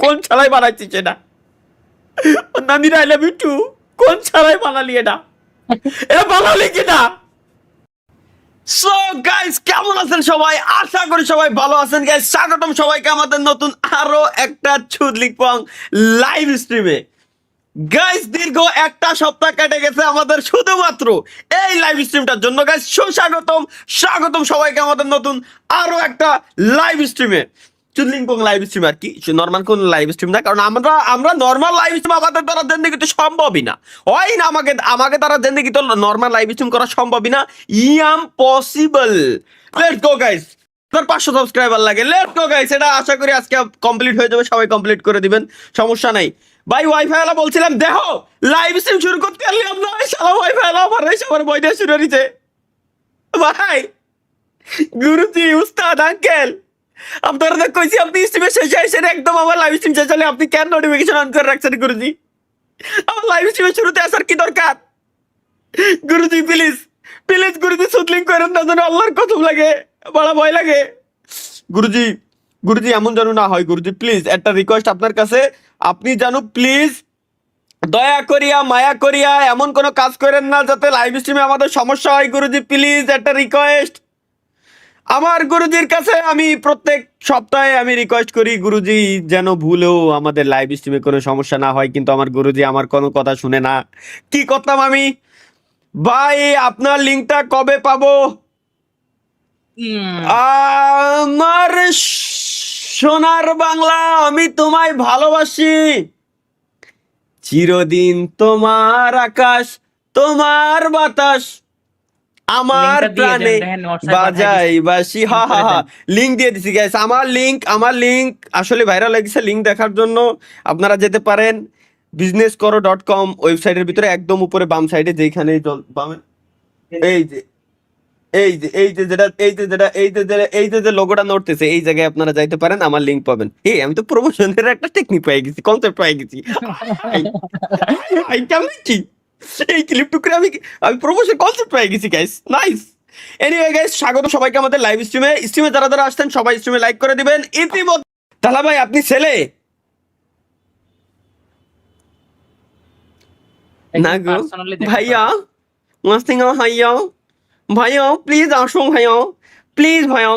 কোন ছাড়াই বানাইছিস এটা? Namira I love you too, কোন ছাড়াই বানালি এটা? এটা বানালি কিনা? সো গাইস, কেমন আছেন সবাই? আশা করি সবাই ভালো আছেন গাইস। স্বাগতম সবাইকে আমাদের নতুন আরো একটা চুদলিকপং লাইভ স্ট্রিমে। গাইস, দীর্ঘ একটা সপ্তাহ কেটে গেছে আমাদের শুধুমাত্র এই লাইভ স্ট্রিমটার জন্য। গাইস, স্বাগতম সবাইকে আমাদের নতুন আরো একটা লাইভ স্ট্রিমে। চুদলিংপং লাইভ স্ট্রিম আর কি, নর্মাল কোন লাইভ স্ট্রিম না, কারণ আমরা নর্মাল লাইভ স্ট্রিম আমাদের দ্বারা জিন্দেগি তো সম্ভবই না, হয় না। আমাকে দ্বারা জিন্দেগি তো নর্মাল লাইভ স্ট্রিম করা সম্ভবই না, impossible. Let's go guys, 500 subscriber লাগে, লেটস গো গাইস। এটা আশা করি আজকে কমপ্লিট হয়ে যাবে, সবাই কমপ্লিট করে দিবেন, সমস্যা নাই। ভাই ওয়াইফাই वाला বলছিলাম দেখো লাইভ স্ট্রিম শুরু করতে পারলি আমরা, এই শালা ওয়াইফাই वाला আমার এই সবার বই দিয়ে শুরু হইছে। ভাই গুরুজি, উস্তাদ, আঙ্কেল, আপনারা তো কইছি আপনি স্ট্রিমে শেষে এসে একদম আমার লাইভ স্ট্রিম শেষ হলে আপনি কেন নোটিফিকেশন অন করে রাখছেন গুরুজি? আমার লাইভ স্ট্রিমের শুরুতে আসার কি দরকার? গুরুজি প্লিজ প্লিজ গুরুজি, সুদলিং করেন না যেন, আল্লাহর কসম লাগে, বড় ভয় লাগে। গুরুজি গুরুজি এমন যেন না হয় গুরুজি, প্লিজ একটা রিকোয়েস্ট আপনার কাছে, আপনি জানো প্লিজ দয়া করিয়া মায়া করিয়া এমন কোনো কাজ করেন না যাতে লাইভ স্ট্রিমে আমাদের সমস্যা হয়। গুরুজি প্লিজ একটা রিকোয়েস্ট আমার গুরুজির কাছে, আমি প্রত্যেক সপ্তাহে আমি রিকোয়েস্ট করি গুরুজি যেন ভুলেও আমাদের লাইভ স্ট্রিমে কোনো সমস্যা না হয়, কিন্তু আমার গুরুজি আমার কোনো কথা শুনে না। কি করতাম আমি? ভাই আপনার লিঙ্কটা কবে পাবো? আমার সোনার বাংলা, আমি তোমায় ভালোবাসি, চিরদিন তোমার আকাশ, তোমার বাতাস, আমার প্রাণে বাজাই বাসি। হা হা হা, লিঙ্ক দিয়ে দিছি গাইস। আমার লিঙ্ক আসলে ভাইরাল হয়ে গেছে। লিঙ্ক দেখার জন্য আপনারা যেতে পারেন businesskoro.com ওয়েবসাইটের ভিতরে একদম উপরে বাম সাইডে, যেখানে বামে এই যে যে লোগোটা নড়তেছে, এই জায়গায় আপনারা যাইতে পারেন, আমার লিঙ্ক পাবেন। আমি তো প্রমোশনের একটা টেকনিক পেয়ে গেছি, কনসেপ্ট পেয়ে গেছি। কেমন কি এই ক্লিপ টুকরে আমি প্রমোশন কনসেপ্ট পেয়ে গেছি গাইস, নাইস। এনিওয়ে গাইস, স্বাগত সবাইকে আমাদের লাইভ স্ট্রিমে যারা আসছেন সবাই স্ট্রিমে লাইক করে দিবেন। ইতিমধ্যে তালা ভাই আপনি ছেলে না গো ভাইয়া, মাস্তিং ভাইয়া, ভাইয়া প্লিজ আসো ভাইয়া, প্লিজ ভাইয়া,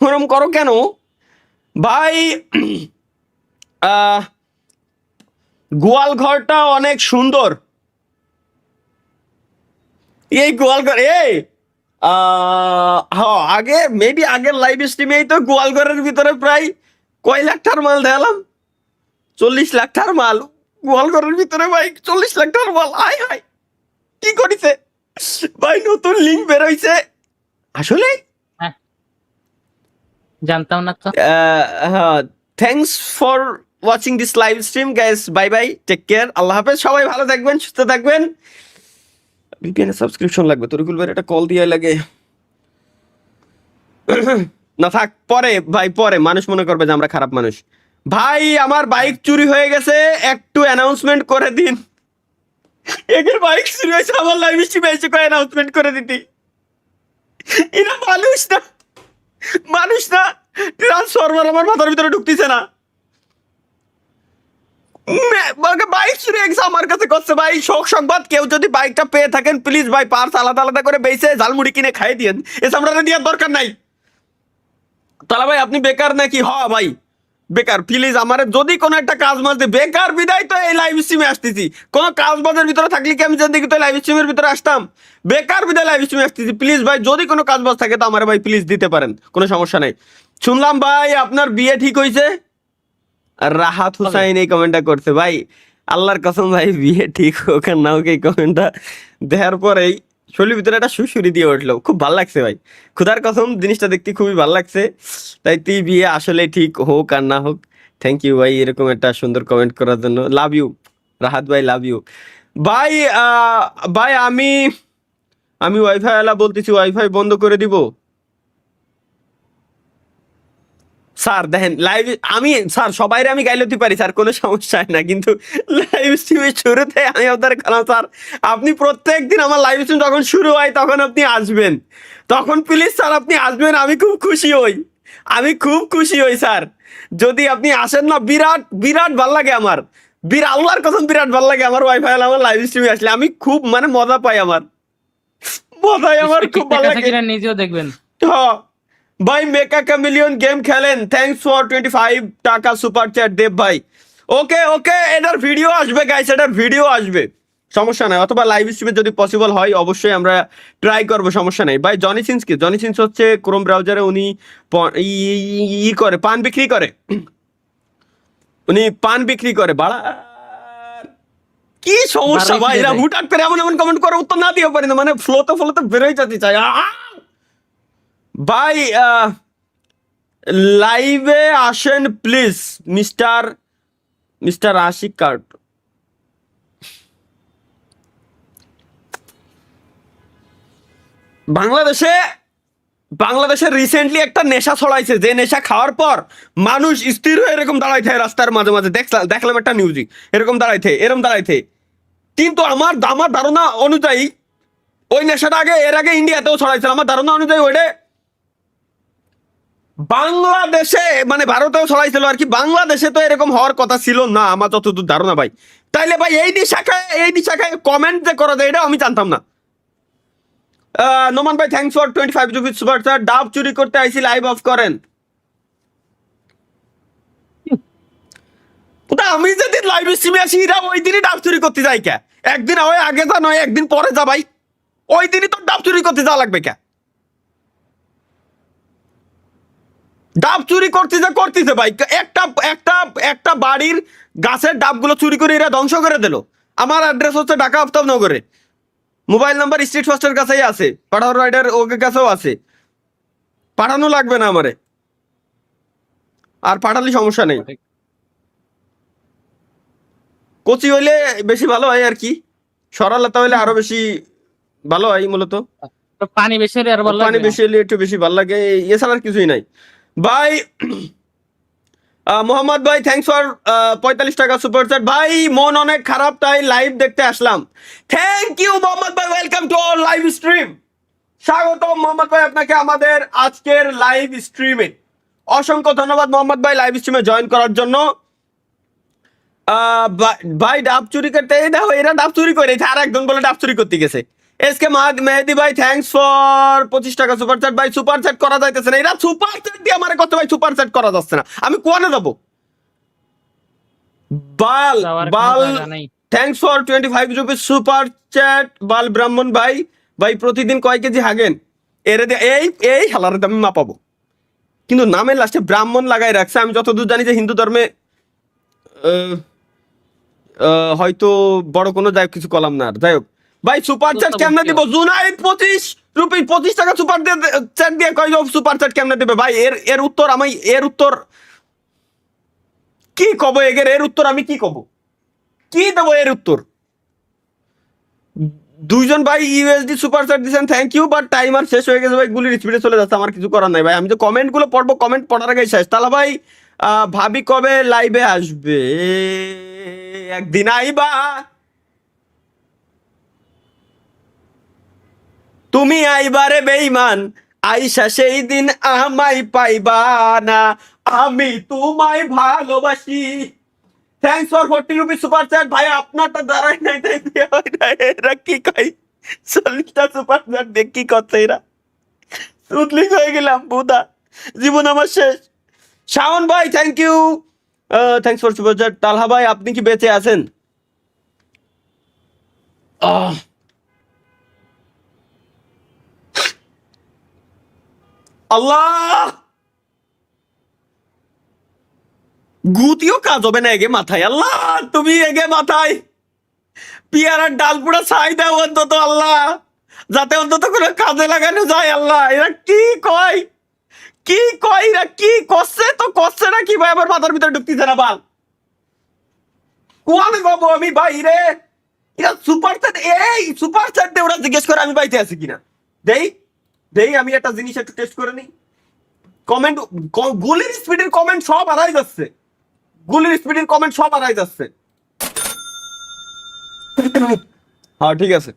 ওরম করো কেন ভাই? গোয়াল ঘরটা অনেক সুন্দর, এই গোয়াল ঘর আগে মেবি আগের লাইভ স্ট্রিমেই তো গোয়াল ঘরের ভিতরে প্রায় কয় লাখ টাকার মাল দেখালাম, 40 লাখ টাকার মাল গোয়াল ঘরের ভিতরে ভাই, 40 লাখ টাকার মাল। আয় হায়, কি করিছে ভাই? নতুন লিঙ্ক বের হইছে আসলে, জানতাম না তো। Thanks for watching this live stream guys, bye bye, take care, আল্লাহ হাফেজ, সবাই ভালো থাকবেন, সুস্থ থাকবেন। ভিপিএন সাবস্ক্রিপশন লাগবে, তরিকুল ভাই একটা কল দিয়ে লাগে না থাক, পরে ভাই, পরে মানুষ মনে করবে যে আমরা খারাপ মানুষ। ভাই আমার বাইক চুরি হয়ে গেছে, একটু অ্যানাউন্সমেন্ট করে দিন। একের বাইক চুরি হয়েছে, আমার লাইভ স্ট্রিমে এসে কয় অ্যানাউন্সমেন্ট করে দিতি। এরা মানুষ না ট্রান্সফরমার আমার মাথার ভিতরে ঢুকতেছে না। বাইক চুরি হয়ে গেছে আমার কাছে করছে ভাই। শোক সংবাদ, কেউ যদি বাইকটা পেয়ে থাকেন প্লিজ ভাই পার্স আলাদা আলাদা করে বেচে ঝালমুড়ি কিনে খাই দিয়েন, এসব আমরা দেওয়ার দরকার নাই। তাহলে ভাই আপনি বেকার নাকি? ভাই বেকার, প্লিজ আমার যদি কোনো একটা কাজ মাঝে বেকার বিদায় তো এই লাইভ স্ট্রিমে আসতেছি। কোনো কাজ বাজের ভিতরে থাকলে কি আমি দেখি তো লাইভ স্ট্রিমের ভিতরে আসতাম? বেকার বিদায় লাইভ স্ট্রিমে আসতেছি। প্লিজ ভাই যদি কোনো কাজ বাজ থাকে তো আমার ভাই প্লিজ দিতে পারেন, কোনো সমস্যা নেই। শুনলাম ভাই আপনার বিয়ে ঠিক হয়েছে, রাহাত হুসাইন এই কমেন্টটা করছে ভাই। আল্লাহর কসম ভাই, বিয়ে ঠিক হোক আর না হোক, এই কমেন্টটা দেওয়ার পরেই শরীরের ভিতরে একটা সুশুরি দিয়ে উঠলো, খুব ভালো লাগছে ভাই, খুদার কসম জিনিসটা দেখতে খুবই ভালো লাগছে। তাই তুই বিয়ে আসলে ঠিক হোক আর না হোক, থ্যাংক ইউ ভাই এরকম একটা সুন্দর কমেন্ট করার জন্য। লাভ ইউ রাহাত ভাই, লাভ ইউ ভাই। ভাই আমি ওয়াইফাই ওয়ালা বলতেছি, ওয়াইফাই বন্ধ করে দিব স্যার। দেখেন লাইভ স্যার সবাইরে আমি গাইলতে পারি স্যার, কোনো সমস্যা হয় না, কিন্তু লাইভ স্ট্রিমের শুরুতে আমি আপনার খেলাম স্যার, আপনি প্রত্যেক দিন আমার লাইভ স্ট্রিম যখন শুরু হয় তখন আপনি আসবেন, তখন প্লিজ স্যার আপনি আসবেন, আমি খুব খুশি হই। আমি খুব খুশি হই স্যার, যদি আপনি আসেন না, বিরাট বিরাট ভাল লাগে আমার, আল্লাহর কসম বিরাট ভাল লাগে আমার ওয়াইফাই আমার লাইভ স্ট্রিমে আসলে, আমি খুব মানে মজা পাই, আমার খুব ভালো লাগে। নিজেও দেখবেন। হ্যাঁ ভাই, মেকা ক্যামিলিয়ন গেম খেলেন, থ্যাঙ্কস ফর 25 টাকা সুপার চ্যাট দেব ভাই। ওকে ওকে, এটার ভিডিও আসবে গাইস, এটার ভিডিও আসবে, সমস্যা নাই, অথবা লাইভ স্ট্রিমে যদি পসিবল হয় অবশ্যই আমরা ট্রাই করব, সমস্যা নাই ভাই। জনি সিন্স কি, জনি সিন্স হচ্ছে ক্রোম ব্রাউজারে উনি করে, পান বিক্রি করে, উনি পান বিক্রি করে। বাড়া কি সমস্যা ভাই, এরা হুটহাট করে এমন এমন কমেন্ট করে উত্তর না দিতে পারি না, মানে ফ্লোতে বেরোয় যেতে চাই ভাই। লাইভে আসেন প্লিজ মিস্টার আশিক কার্ড। বাংলাদেশে রিসেন্টলি একটা নেশা ছড়াইছে, যে নেশা খাওয়ার পর মানুষ স্থির হয়ে এরকম দাঁড়াইতে রাস্তার মাঝে মাঝে, দেখলাম একটা নিউজে এরকম দাঁড়াইতে, কিন্তু আমার ধারণা অনুযায়ী ওই নেশাটা এর আগে ইন্ডিয়াতেও ছড়াইছিল, আমার ধারণা অনুযায়ী ওইটা বাংলাদেশে মানে ভারতেও ছড়াইছিল আর কি, বাংলাদেশে তো এরকম হওয়ার কথা ছিল না আমার যতদূর ধারণা ভাই। তাইলে ভাই এই শাখায় কমেন্ট যে করা যায় এটা আমি জানতাম না। নোমান ভাই thanks for 25 rupees super sir. ডাব চুরি করতে আইসি, লাইভ অফ করেন। আমি যেদিন লাইভ স্ট্রিমে আসি এরা ওই দিনই ডাব চুরি করতে যাই কে, একদিন হয় আগে যা নয় একদিন পরে যা ভাই, ওই দিনই তো ডাব চুরি করতে যাওয়া লাগবে কে? ডাব চুরি করতেছে ভাই, একটা বাড়ির গাছের ডাবগুলো চুরি করে এরা ধ্বংস করে দিল। আমার অ্যাড্রেস হচ্ছে ঢাকা আফতাবনগরে, মোবাইল নাম্বার স্ট্রিট ফাস্টের কাছেই আছে, পাঠানো রাইডার ওকে কাছেও আছে, পাঠানো লাগবে না আমারে, আর পাঠালে সমস্যা নেই। কচি হইলে বেশি ভালো হয় আর কি, সরলতা হইলে আরো বেশি ভালো হয় মূলত, পানি বেশি হলে আরো ভালো লাগে, পানি বেশি হলে একটু বেশি ভালো লাগে, এছাড়া আর কিছুই নাই ভাই। মোহাম্মদ ভাই থ্যাঙ্কস ফর 45 টাকা সুপার চ্যাট ভাই। মন অনেক খারাপ তাই লাইভ দেখতে আসলাম। থ্যাংক ইউ মোহাম্মদ ভাই, welcome to our live stream. স্বাগতম মোহাম্মদ ভাই আপনাকে আমাদের আজকের লাইভ স্ট্রিমে, অসংখ্য ধন্যবাদ মোহাম্মদ ভাই লাইভ স্ট্রিমে জয়েন করার জন্য। ভাই ডাব চুরি করতে দেখো, এরা ডাব চুরি করে, আর একজন বলে ডাব চুরি করতে গেছে। এসকে মেহেদি ভাই থ্যাঙ্কস ফর 25 টাকা সুপার চ্যাট ভাই। সুপার চ্যাট করা যাইতেছে না, এরা সুপার চ্যাট দিয়ে আমার কত ভাই, সুপার চ্যাট করা যাচ্ছে না, আমি কোয়ানে যাবো? বাল thanks for 25 rupees super chat. বাল ব্রাহ্মণ ভাই, প্রতিদিন কয় কেজি হাগেন? এরে এই হালারে আমি মাপাবো, কিন্তু নামের লাস্টে ব্রাহ্মণ লাগাই রাখছে, আমি যতদূর জানি যে হিন্দু ধর্মে হয়তো বড় কোনো যাই কিছু কলাম না, আর যাই হোক ভাই। সুপার চ্যাট কেমনে দিব? জুনাইদ 25 রুপি 25 টাকা সুপার চ্যাট দিয়ে কয় সুপার চ্যাট কেমনে দেবে ভাই? এর উত্তর আমি, কি কব? এর উত্তর আমি কি কব, কি দেবো এর উত্তর? দুইজন ভাই ইউএসডি সুপার চ্যাট দিয়েছেন, থ্যাংক ইউ, বাট টাইমার শেষ হয়ে গেছে ভাই, গুলির স্পিডে চলে যাচ্ছে, আমার কিছু করার নাই ভাই, আমি তো কমেন্ট গুলো পড়বো, কমেন্ট পড়ার আগে শেষ। তাহলে ভাই ভাবি কবে লাইভে আসবে? একদিন আইবা তুমি, আইবারে বেঈমান, আইসা সেই দিন আমায় পাইবা না, আমি তোমায় ভালোবাসি। Thanks for 40 rupees super chat ভাই। আপনারটা দাঁড়াই নাই তাই এরা কি কয়, 40টা সুপার চ্যাট দেখ কি করছে এরা, উতলিক হয়ে গেলাম বুদা, জীবন আমার শেষ। শাওন ভাই thank you, thanks for super chat. Talha ভাই আপনি কি বেঁচে আছেন? আল্লাহ, গুতিও কাজ হবে না এগে মাথায়, আল্লাহ তুমি এগে মাথায় পিয়ারার ডাল পুরা ছাই দাও অন্তত আল্লাহ, যাতে অন্তত কোনো কাজে লাগানো যায় আল্লাহ। এরা কি কয় এরা কি করছে, তো করছে না কি ভাই, আমার মাথার ভিতরে ঢুকতেছে না বাল, কোয়ানে বাবু আমি ভাই রে। এরা সুপার চ্যাট, এই সুপার চ্যাট দিয়ে ওরা জিজ্ঞেস করে আমি বাইতে আছি কিনা, দেই আমি একটা জিনিস একটু টেস্ট করে নিই। কমেন্ট, গুলির স্পিডের কমেন্ট সব হারাই যাচ্ছে, হ্যাঁ ঠিক আছে।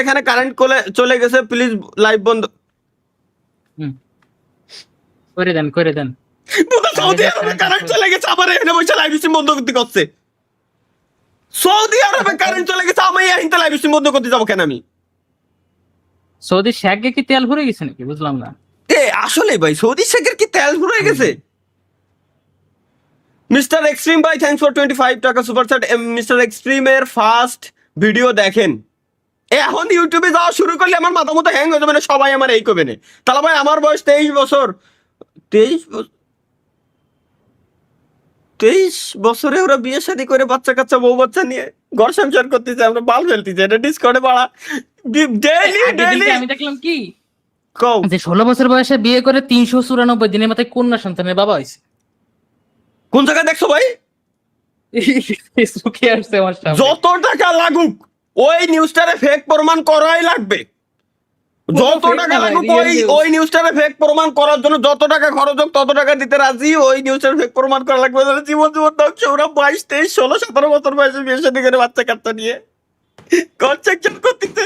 এখানে কারেন্ট চলে গেছে, প্লিজ লাইভ বন্ধ। করে দেন পুরো সৌদি আরবে কারেন্ট চলে গেছে, আমার এখানে বসে লাইভ স্ট্রিম বন্ধ করতে করছে। সৌদি আরবে কারেন্ট চলে গেছে, আমি এখানে লাইভ স্ট্রিম বন্ধ করতে যাবো কেন আমি? সৌদি শেখে কি তেল ভরে গেছে নাকি বুঝলাম না। আসলে ভাই সৌদি শেখের কি তেল ফুরে গেছে? মিস্টার এক্সট্রিম ভাই থ্যাঙ্কস ফর 25 টাকা সুপার চ্যাট। মিস্টার এক্সট্রিমের ফার্স্ট ভিডিও দেখেন। এখন ইউটিউবে যাওয়া শুরু করলে আমার মাথা মতো হ্যাং হয়ে যাবে না, সবাই আমার এই করবে না। তাহলে ভাই আমার বয়স 23 বছর, 23 বছরে ওরা বিয়ে শাদী করে বাচ্চা কাচ্চা বউ বাচ্চা নিয়ে ঘর সংসার করতেছে, আমরা বাল ফেলতেছি, এটা ডিসকর্ডে বাড়া ডেইলি আগের দিনকে আমি দেখলাম কি কও। যে 16 বছর বয়সে বিয়ে করে 394 দিনের মাথায় কন্যা সন্তানের বাবা হয়েছে। কোন জায়গায় দেখছো ভাই? ফেসবুকে আসছে আমার সামনে। যত টাকা লাগুক ওই নিউজটারে ফেক প্রমাণ করাই লাগবে। যত fake টাকা না ভাই, লাগুক real ওই news। ওই নিউজটারে ফেক প্রমাণ করার জন্য যত টাকা খরচ হোক তত টাকা দিতে রাজি। ওই নিউজটারে ফেক প্রমাণ করা লাগবে। জীবন ধ্বংস। ওরা 22, 23, 16, 17 বছর বয়সে বিয়ে শাদী করে বাচ্চা কাচ্চা নিয়ে কনস্ট্রাকশন করতেছে।